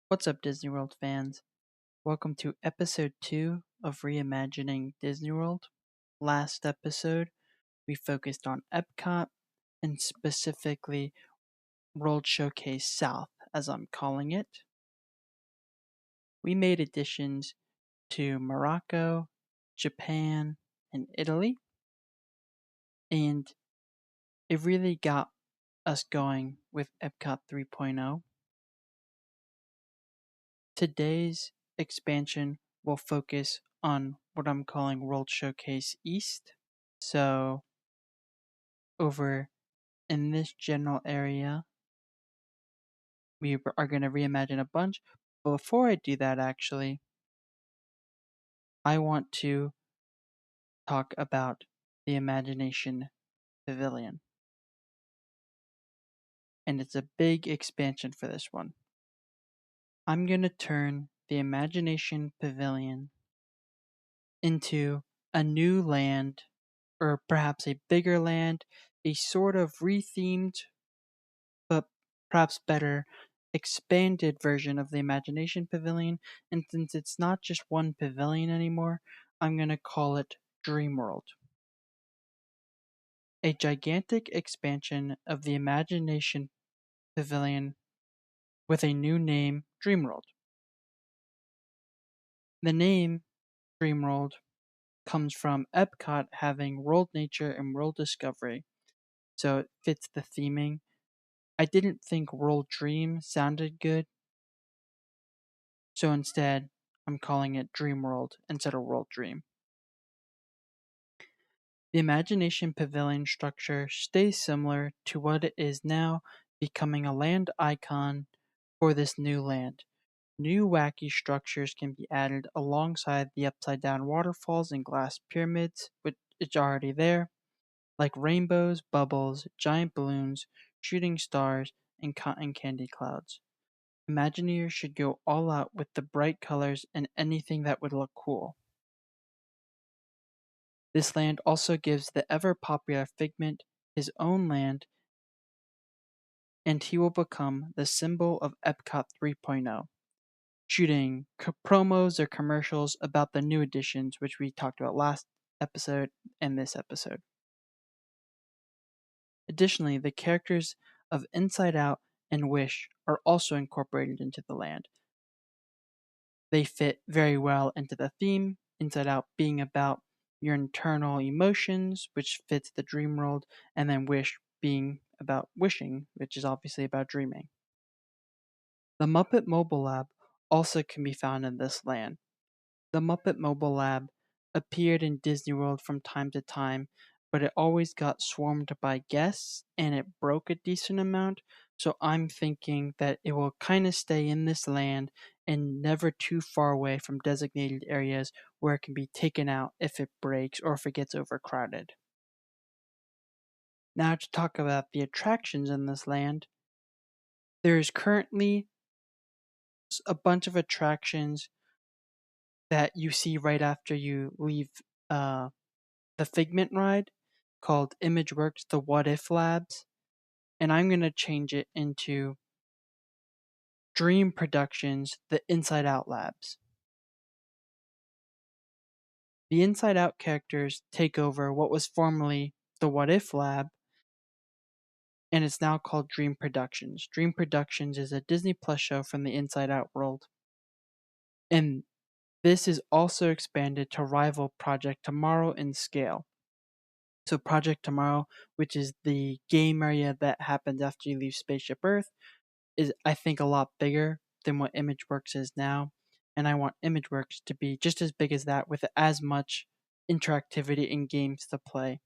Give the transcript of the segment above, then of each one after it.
What's up, Disney World fans? Welcome to episode 2 of Reimagining Disney World. Last episode, we focused on Epcot and specifically World Showcase South, as I'm calling it. We made additions to Morocco, Japan, and Italy, and it really got us going with Epcot 3.0. Today's expansion will focus on what I'm calling World Showcase East. So, over in this general area, we are going to reimagine a bunch. But before I do that, actually, I want to talk about the Imagination Pavilion. And it's a big expansion for this one. I'm going to turn the Imagination Pavilion into a new land, or perhaps a bigger land, a sort of rethemed, but perhaps better, expanded version of the Imagination Pavilion. And since it's not just one pavilion anymore, I'm going to call it Dream World. A gigantic expansion of the Imagination Pavilion with a new name, Dream World. The name Dream World comes from Epcot having World Nature and World Discovery, so it fits the theming. I didn't think World Dream sounded good, so instead I'm calling it Dream World instead of World Dream. The Imagination Pavilion structure stays similar to what it is now, becoming a land icon for this new land. New wacky structures can be added alongside the upside down waterfalls and glass pyramids, which is already there, like rainbows, bubbles, giant balloons, shooting stars, and cotton candy clouds. Imagineers should go all out with the bright colors and anything that would look cool. This land also gives the ever popular Figment his own land, and he will become the symbol of Epcot 3.0, shooting promos or commercials about the new additions, which we talked about last episode and this episode. Additionally, the characters of Inside Out and Wish are also incorporated into the land. They fit very well into the theme, Inside Out being about your internal emotions, which fits the dream world, and then Wish being about wishing, which is obviously about dreaming. The Muppet Mobile Lab also can be found in this land. The Muppet Mobile Lab appeared in Disney World from time to time, but it always got swarmed by guests and it broke a decent amount, so I'm thinking that it will kind of stay in this land and never too far away from designated areas where it can be taken out if it breaks or if it gets overcrowded. Now to talk about the attractions in this land, there is currently a bunch of attractions that you see right after you leave the Figment ride called ImageWorks The What If Labs, and I'm going to change it into Dream Productions The Inside Out Labs. The Inside Out characters take over what was formerly the What If Lab, and it's now called Dream Productions. Dream Productions is a Disney Plus show from the Inside Out world. And this is also expanded to rival Project Tomorrow in scale. So Project Tomorrow, which is the game area that happens after you leave Spaceship Earth, is I think a lot bigger than what ImageWorks is now, and I want ImageWorks to be just as big as that with as much interactivity and games to play.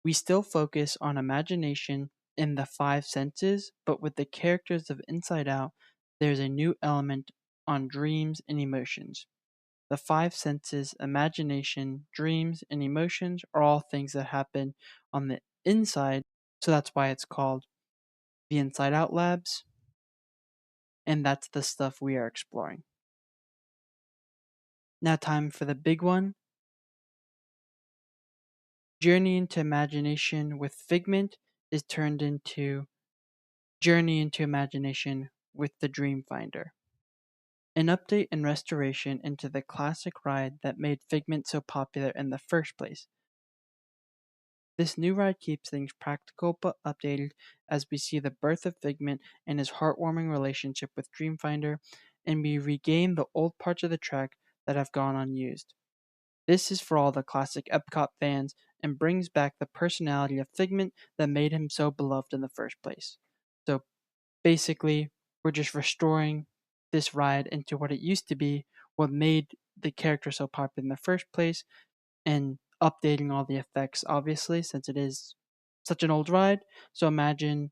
We still focus on imagination in the five senses, but with the characters of Inside Out, there's a new element on dreams and emotions. The five senses, imagination, dreams, and emotions are all things that happen on the inside, so that's why it's called the Inside Out Labs, and that's the stuff we are exploring. Now, time for the big one. Journey into Imagination with Figment is turned into Journey into Imagination with the Dreamfinder, an update and restoration into the classic ride that made Figment so popular in the first place. This new ride keeps things practical but updated as we see the birth of Figment and his heartwarming relationship with Dreamfinder, and we regain the old parts of the track that have gone unused. This is for all the classic Epcot fans and brings back the personality of Figment that made him so beloved in the first place. So basically, we're just restoring this ride into what it used to be, what made the character so popular in the first place, and updating all the effects, obviously, since it is such an old ride. So imagine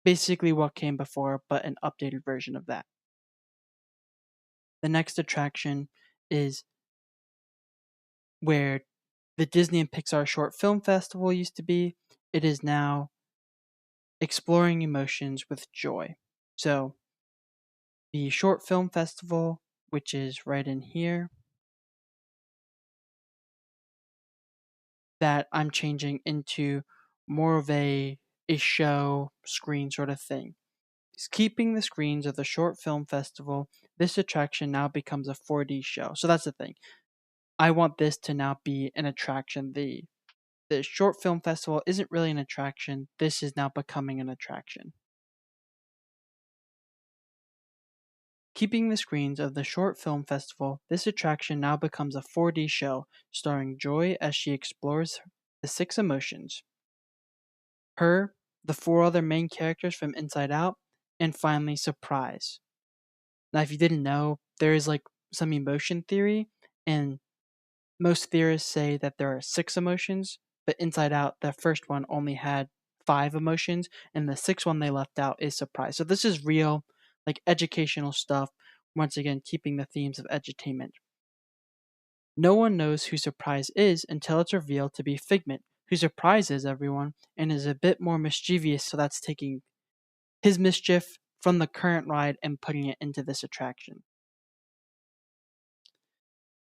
basically what came before, but an updated version of that. The next attraction is where the Disney and Pixar Short Film Festival used to be. It is now Exploring Emotions with Joy. So the Short Film Festival, which is right in here, that I'm changing into more of a show screen sort of thing. Keeping the screens of the short film festival, this attraction now becomes a 4D show. So that's the thing. I want this to now be an attraction. The short film festival isn't really an attraction. This is now becoming an attraction. Keeping the screens of the short film festival, this attraction now becomes a 4D show starring Joy as she explores the six emotions: her, the four other main characters from Inside Out, and finally Surprise. Now, if you didn't know, there is like some emotion theory, and most theorists say that there are six emotions, but Inside Out, the first one, only had five emotions, and the sixth one they left out is surprise. So this is real, like educational stuff. Once again, keeping the themes of edutainment. No one knows who Surprise is until it's revealed to be Figment, who surprises everyone and is a bit more mischievous, so that's taking his mischief from the current ride and putting it into this attraction.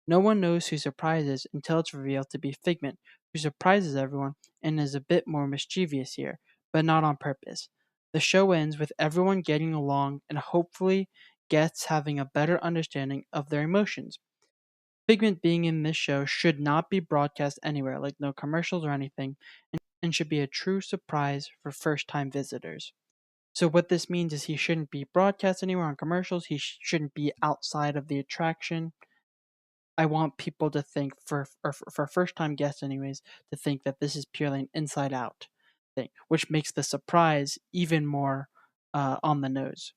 No one knows who Surprise is until it's revealed to be Figment, who surprises everyone and is a bit more mischievous here, but not on purpose. The show ends with everyone getting along and hopefully guests having a better understanding of their emotions. Figment being in this show should not be broadcast anywhere, like no commercials or anything, and should be a true surprise for first time visitors. So, what this means is he shouldn't be broadcast anywhere on commercials, he shouldn't be outside of the attraction. I want people to think, for first time guests, anyways, to think that this is purely an inside out thing, which makes the surprise even more on the nose.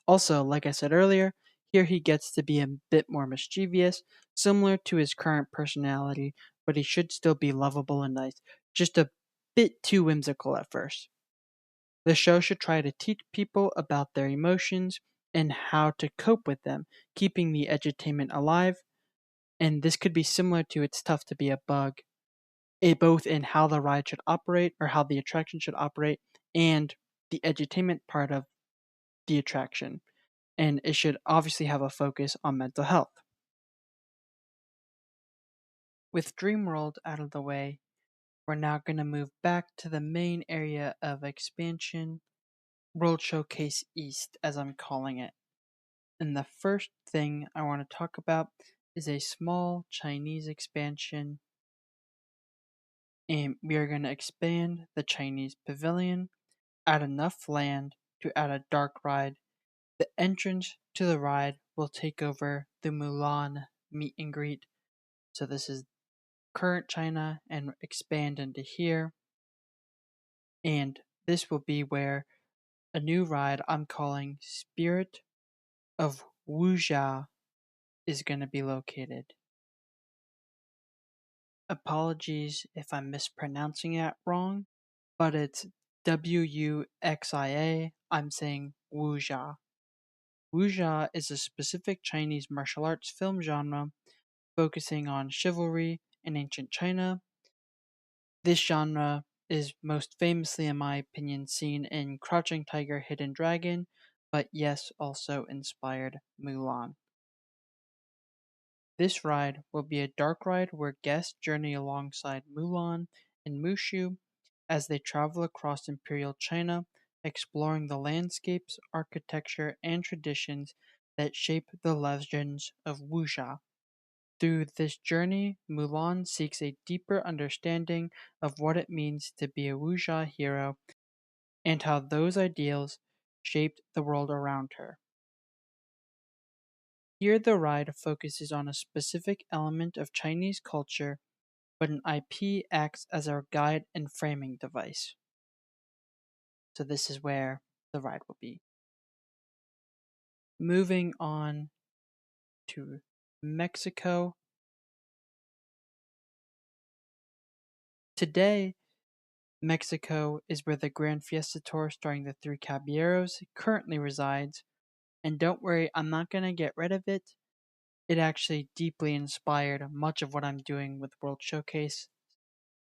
Also, like I said earlier, here he gets to be a bit more mischievous, similar to his current personality, but he should still be lovable and nice, just a bit too whimsical at first. The show should try to teach people about their emotions and how to cope with them, keeping the edutainment alive. And this could be similar to It's Tough to Be a Bug, both in how the ride should operate or how the attraction should operate and the edutainment part of the attraction. And it should obviously have a focus on mental health. With Dreamworld out of the way, we're now going to move back to the main area of expansion, World Showcase East, as I'm calling it. And the first thing I want to talk about is a small Chinese expansion, and we are going to expand the Chinese Pavilion, add enough land to add a dark ride. The entrance to the ride will take over the Mulan meet and greet. So this is current China and expand into here. And this will be where a new ride I'm calling Spirit of Wuxia is going to be located. Apologies if I'm mispronouncing it wrong, but it's Wuxia. I'm saying Wuxia. Wuxia is a specific Chinese martial arts film genre focusing on chivalry in ancient China. This genre is most famously, in my opinion, seen in Crouching Tiger, Hidden Dragon, but yes, also inspired Mulan. This ride will be a dark ride where guests journey alongside Mulan and Mushu as they travel across Imperial China, exploring the landscapes, architecture, and traditions that shape the legends of Wuxia. Through this journey, Mulan seeks a deeper understanding of what it means to be a wuxia hero and how those ideals shaped the world around her. Here, the ride focuses on a specific element of Chinese culture, but an IP acts as our guide and framing device. So, this is where the ride will be. Moving on to Mexico. Today, Mexico is where the Grand Fiesta Tour starring the Three Caballeros currently resides. And don't worry, I'm not going to get rid of it. It actually deeply inspired much of what I'm doing with World Showcase,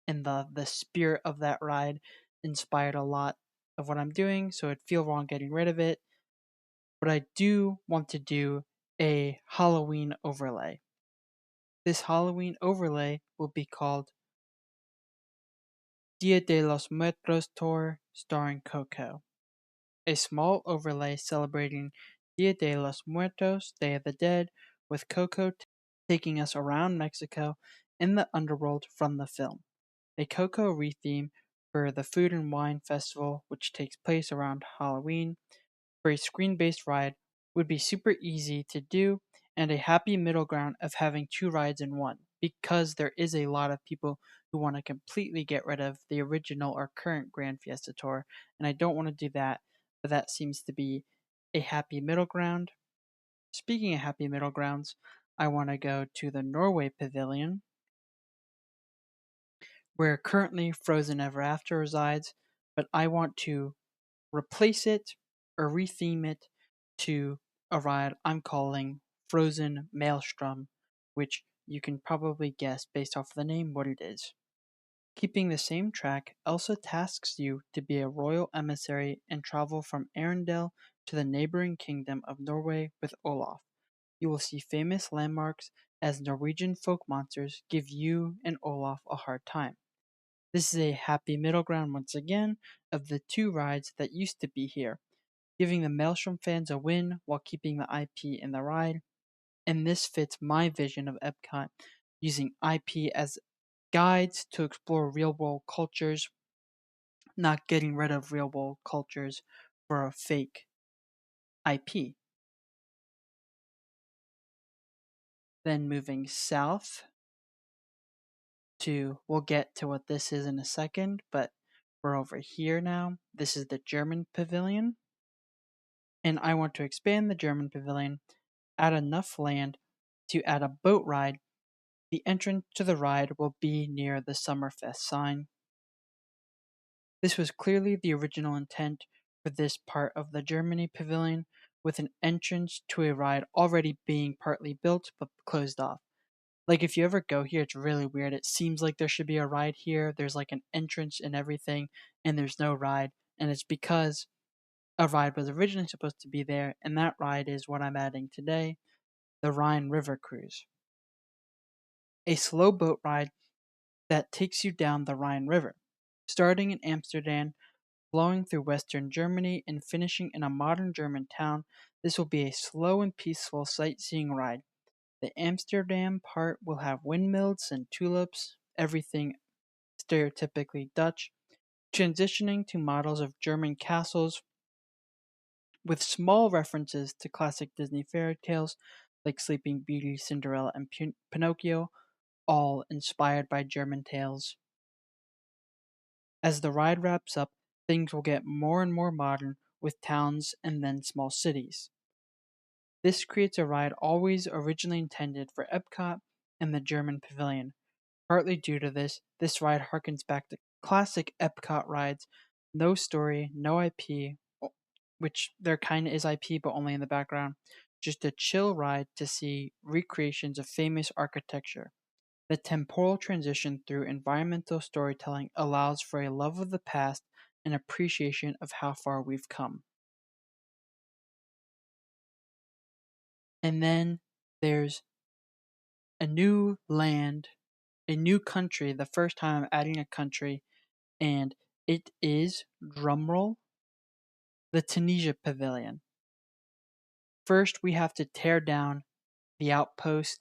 and the spirit of that ride inspired a lot of what I'm doing, so it'd feel wrong getting rid of it. But I do want to do a Halloween overlay. This Halloween overlay will be called Dia de los Muertos Tour starring Coco. A small overlay celebrating Dia de los Muertos, Day of the Dead, with Coco taking us around Mexico in the underworld from the film. A Coco retheme for the Food and Wine Festival, which takes place around Halloween, for a screen based ride would be super easy to do and a happy middle ground of having two rides in one, because there is a lot of people who want to completely get rid of the original or current Grand Fiesta Tour, and I don't want to do that, but that seems to be a happy middle ground. Speaking of happy middle grounds, I want to go to the Norway Pavilion, where currently Frozen Ever After resides, but I want to replace it or retheme it to a ride I'm calling Frozen Maelstrom, which you can probably guess based off the name what it is. Keeping the same track, Elsa tasks you to be a royal emissary and travel from Arendelle to the neighboring kingdom of Norway with Olaf. You will see famous landmarks as Norwegian folk monsters give you and Olaf a hard time. This is a happy middle ground once again of the two rides that used to be here, giving the Maelstrom fans a win while keeping the IP in the ride. And this fits my vision of Epcot, using IP as guides to explore real world cultures, not getting rid of real world cultures for a fake IP. Then moving south to, we'll get to what this is in a second, but we're over here now. This is the German Pavilion. And I want to expand the German Pavilion, add enough land to add a boat ride. The entrance to the ride will be near the Summerfest sign. This was clearly the original intent for this part of the Germany Pavilion, with an entrance to a ride already being partly built but closed off. Like, if you ever go here, it's really weird. It seems like there should be a ride here. There's like an entrance and everything, and there's no ride. And it's because a ride was originally supposed to be there, and that ride is what I'm adding today, the Rhine River Cruise. A slow boat ride that takes you down the Rhine River, starting in Amsterdam, flowing through western Germany, and finishing in a modern German town. This will be a slow and peaceful sightseeing ride. The Amsterdam part will have windmills and tulips, everything stereotypically Dutch, transitioning to models of German castles with small references to classic Disney fairy tales like Sleeping Beauty, Cinderella, and Pinocchio, all inspired by German tales. As the ride wraps up, things will get more and more modern with towns and then small cities. This creates a ride always originally intended for Epcot and the German Pavilion. Partly due to this ride harkens back to classic Epcot rides, no story, no IP, which there kinda is IP but only in the background, just a chill ride to see recreations of famous architecture. The temporal transition through environmental storytelling allows for a love of the past and appreciation of how far we've come. And then there's a new land, a new country, the first time I'm adding a country, and it is, drumroll, The Tunisia Pavilion. First, we have to tear down the outpost.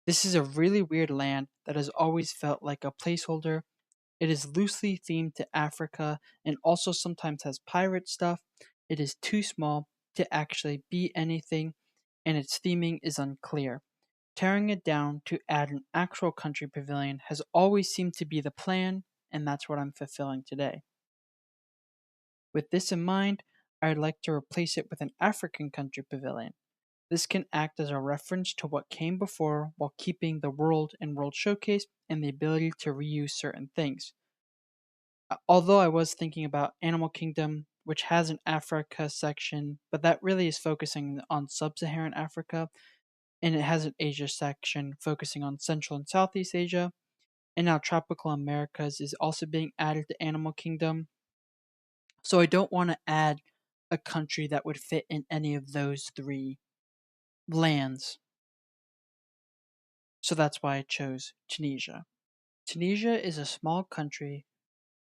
This is a really weird land that has always felt like a placeholder. It is loosely themed to Africa and also sometimes has pirate stuff. It is too small to actually be anything, and its theming is unclear. Tearing it down to add an actual country pavilion has always seemed to be the plan, and that's what I'm fulfilling today. With this in mind, I'd like to replace it with an African country pavilion. This can act as a reference to what came before while keeping the world and world showcase and the ability to reuse certain things. Although I was thinking about Animal Kingdom, which has an Africa section, but that really is focusing on sub Saharan Africa, and it has an Asia section focusing on Central and Southeast Asia. And now Tropical Americas is also being added to Animal Kingdom. So I don't want to add a country that would fit in any of those three lands. So that's why I chose Tunisia. Tunisia is a small country,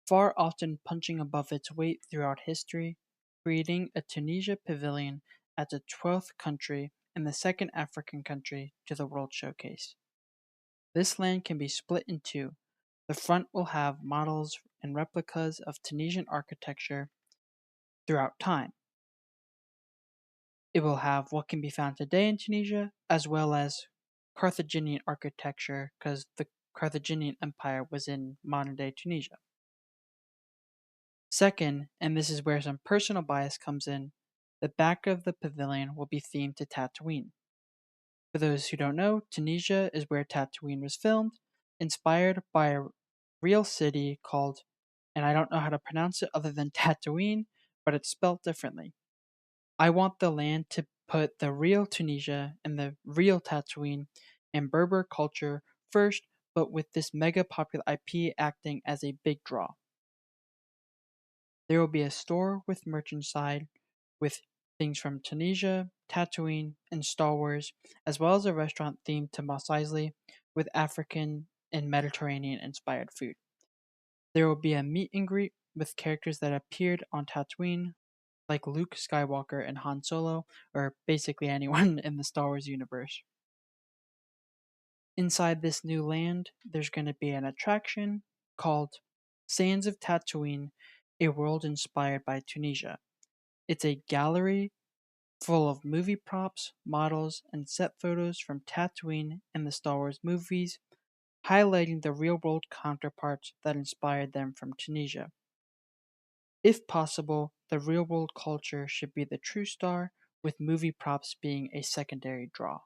far often punching above its weight throughout history, creating a Tunisia pavilion as the 12th country and the second African country to the World Showcase. This land can be split in two. The front will have models and replicas of Tunisian architecture throughout time. It will have what can be found today in Tunisia, as well as Carthaginian architecture, because the Carthaginian Empire was in modern day Tunisia. Second, and this is where some personal bias comes in, the back of the pavilion will be themed to Tatooine. For those who don't know, Tunisia is where Tatooine was filmed, inspired by a real city called, and I don't know how to pronounce it other than Tatooine, but it's spelled differently. I want the land to put the real Tunisia and the real Tatooine and Berber culture first, but with this mega popular IP acting as a big draw. There will be a store with merchandise with things from Tunisia, Tatooine, and Star Wars, as well as a restaurant themed to Mos Eisley with African and Mediterranean inspired food. There will be a meet and greet with characters that appeared on Tatooine, like Luke Skywalker and Han Solo, or basically anyone in the Star Wars universe. Inside this new land, there's going to be an attraction called Sands of Tatooine, a world inspired by Tunisia. It's a gallery full of movie props, models, and set photos from Tatooine and the Star Wars movies, highlighting the real world counterparts that inspired them from Tunisia. If possible, the real world culture should be the true star, with movie props being a secondary draw.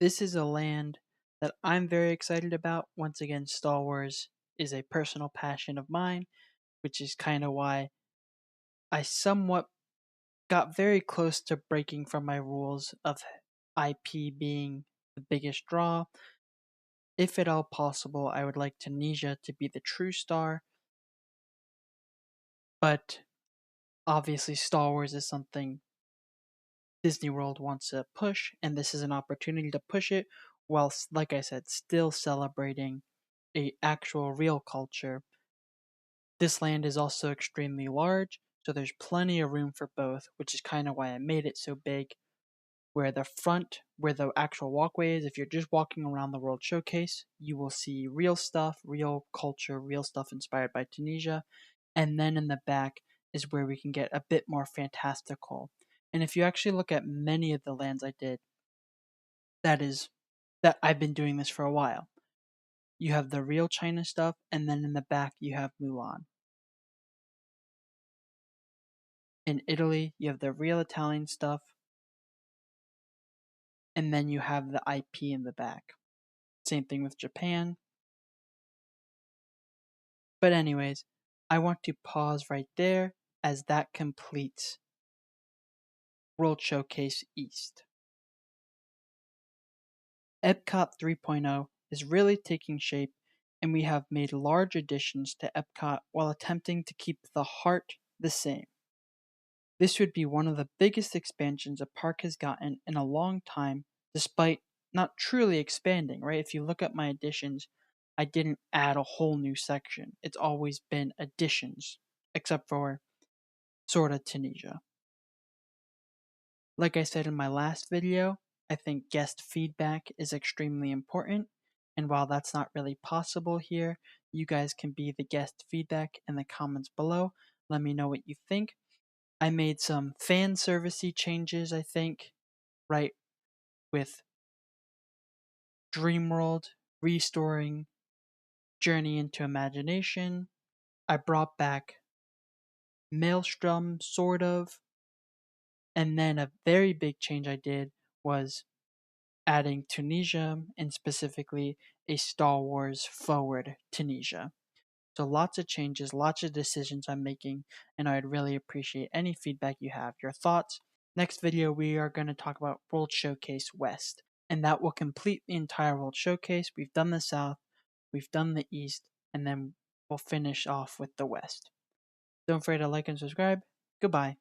This is a land that I'm very excited about. Once again, Star Wars is a personal passion of mine, which is kind of why I somewhat got very close to breaking from my rules of IP being the biggest draw. If at all possible, I would like Tunisia to be the true star, but obviously, Star Wars is something Disney World wants to push, and this is an opportunity to push it while, like I said, still celebrating a actual real culture. This land is also extremely large, so there's plenty of room for both, which is kind of why I made it so big. Where the front, where the actual walkway is, if you're just walking around the World Showcase, you will see real stuff, real culture, real stuff inspired by Tunisia. And then in the back is where we can get a bit more fantastical. And if you actually look at many of the lands I did, that I've been doing this for a while. You have the real China stuff, and then in the back you have Mulan. In Italy, you have the real Italian stuff, and then you have the IP in the back. Same thing with Japan. But anyways, I want to pause right there as that completes World Showcase East. Epcot 3.0 is really taking shape, and we have made large additions to Epcot while attempting to keep the heart the same. This would be one of the biggest expansions a park has gotten in a long time, despite not truly expanding, right? If you look at my additions, I didn't add a whole new section. It's always been additions. except for sort of Tunisia. Like I said in my last video, I think guest feedback is extremely important, and while that's not really possible here, you guys can be the guest feedback in the comments below. Let me know what you think. I made some fan servicey changes, I think, right, with Dreamworld, restoring Journey into Imagination. I brought back Maelstrom, sort of, and then a very big change I did was adding Tunisia, and specifically a Star Wars forward Tunisia. So lots of changes, lots of decisions I'm making, and I'd really appreciate any feedback you have, your thoughts. Next video, we are going to talk about World Showcase West, and that will complete the entire World Showcase. We've done the South, we've done the East, and then we'll finish off with the West. Don't forget to like and subscribe. Goodbye.